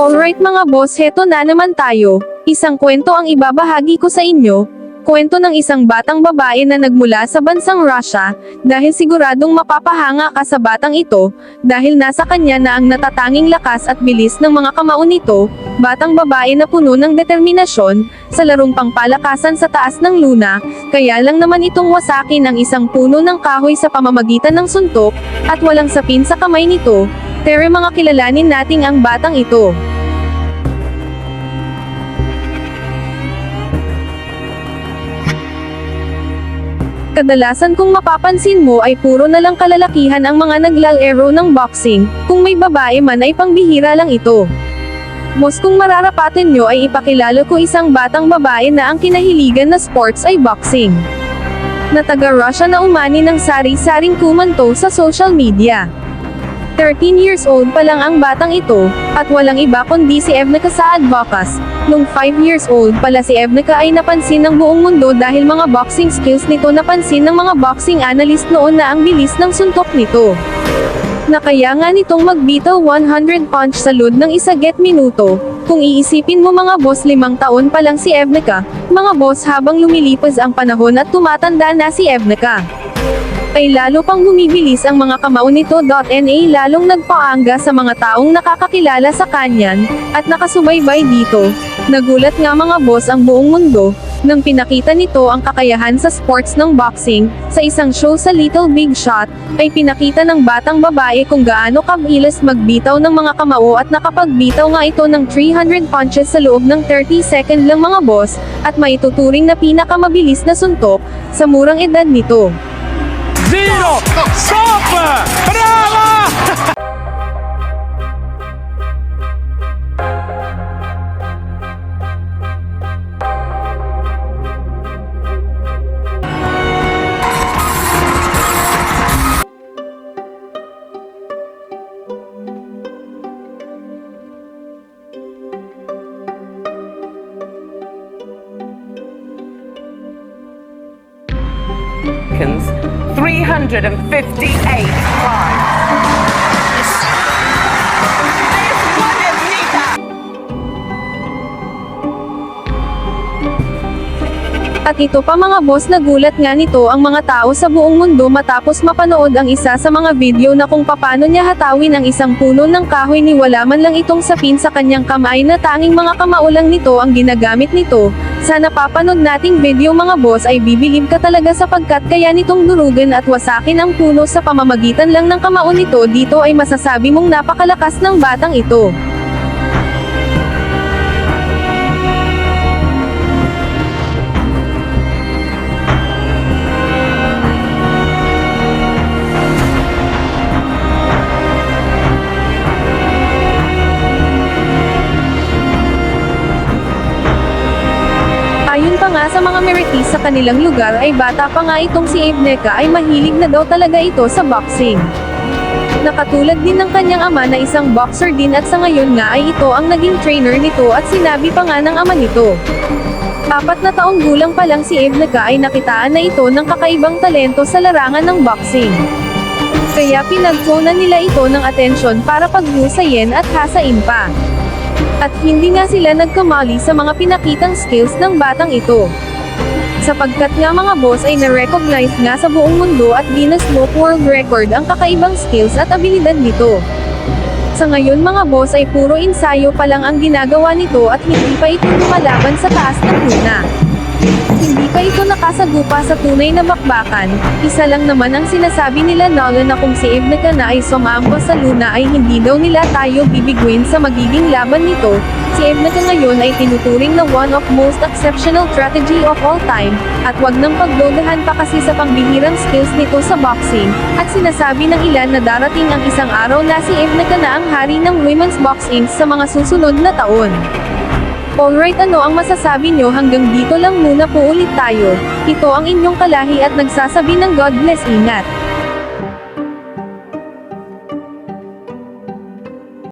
Alright mga boss, heto na naman tayo. Isang kwento ang ibabahagi ko sa inyo. Kwento ng isang batang babae na nagmula sa bansang Russia, dahil siguradong mapapahanga ka sa batang ito, dahil nasa kanya na ang natatanging lakas at bilis ng mga kamao nito, batang babae na puno ng determinasyon, sa larong pangpalakasan sa taas ng luna, kaya lang naman itong wasakin ang isang puno ng kahoy sa pamamagitan ng suntok, at walang sapin sa kamay nito. Tere mga kilalanin nating ang batang ito. Kadalasan kung mapapansin mo ay puro na lang kalalakihan ang mga naglalaro ng boxing, kung may babae man ay pangbihira lang ito. Mos kung mararapatin nyo ay ipakilala ko isang batang babae na ang kinahiligan na sports ay boxing. Na taga Russia na umani ng sari-saring kumanto sa social media. 13 years old pa lang ang batang ito, at walang iba kundi si Evneka Saadvokas. Nung 5 years old pala si Evneka ay napansin ng buong mundo dahil mga boxing skills nito napansin ng mga boxing analyst noon na ang bilis ng suntok nito. Na kaya nga nitong magbitaw 100 punch sa load ng 1 minuto. Kung iisipin mo mga boss 5 taon pa lang si Evneka, mga boss habang lumilipas ang panahon at tumatanda na si Evneka, ay lalo pang bumibilis ang mga kamao nito. Lalong nagpaangga sa mga taong nakakakilala sa kanyan, at nakasubaybay dito. Nagulat nga mga boss ang buong mundo, nang pinakita nito ang kakayahan sa sports ng boxing, sa isang show sa Little Big Shot, ay pinakita ng batang babae kung gaano kabilis magbitaw ng mga kamao at nakapagbitaw nga ito ng 300 punches sa loob ng 30 second lang mga boss, at maituturing na pinakamabilis na suntok, sa murang edad nito. Zero! Stop! Brava! Seconds, 358 times. At ito pa mga boss, nagulat nga nito ang mga tao sa buong mundo matapos mapanood ang isa sa mga video na kung paano niya hatawin ang isang puno ng kahoy ni wala man lang itong sapin sa kanyang kamay na tanging mga kamao lang nito ang ginagamit nito. Sa napapanood nating video mga boss ay bibilib ka talaga sapagkat kaya nitong durugan at wasakin ang puno sa pamamagitan lang ng kamao nito. Dito ay masasabi mong napakalakas ng batang ito. Ayon pa nga sa mga meritis sa kanilang lugar ay bata pa nga itong si Evneka ay mahilig na daw talaga ito sa boxing. Nakatulad din ng kanyang ama na isang boxer din at sa ngayon nga ay ito ang naging trainer nito at sinabi pa nga ng ama nito. 4 na taong gulang pa lang si Evneka ay nakitaan na ito ng kakaibang talento sa larangan ng boxing. Kaya pinagkunan nila ito ng atensyon para paghusayin at hasain pa. At hindi nga sila nagkamali sa mga pinakitang skills ng batang ito. Sapagkat nga mga boss ay na-recognize nga sa buong mundo at Guinness Book World Record ang kakaibang skills at abilidad nito. Sa ngayon mga boss ay puro ensayo pa lang ang ginagawa nito at hindi pa ito lumalaban sa taas ng luna. Hindi pa ito nakasagupa sa tunay na bakbakan. Isa lang naman ang sinasabi nila Nolan na kung si Evneka na ay sumamba sa luna ay hindi daw nila tayo bibiguin sa magiging laban nito. Si Evneka ngayon ay tinuturing na one of most exceptional strategy of all time, at wag nang pagdodahan pa kasi sa pangbihirang skills nito sa boxing, at sinasabi ng ilan na darating ang isang araw na si Evneka na ang hari ng women's boxing sa mga susunod na taon. Alright, ano ang masasabi nyo? Hanggang dito lang muna po ulit tayo. Ito ang inyong kalahi at nagsasabi ng God bless, ingat.